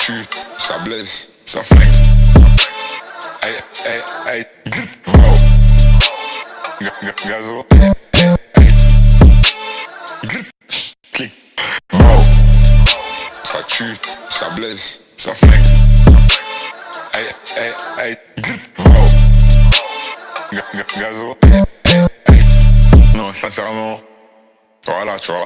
tue, ça blesse, ça flingue. Aïe, aïe, aïe, wow. Gazo, aïe, aïe, clic, wow. Ça tue, ça blesse, ça flingue. Aïe, aïe, aïe, wow. Gazo, aïe, aïe, aïe. Non, sincèrement, voilà, tu vois.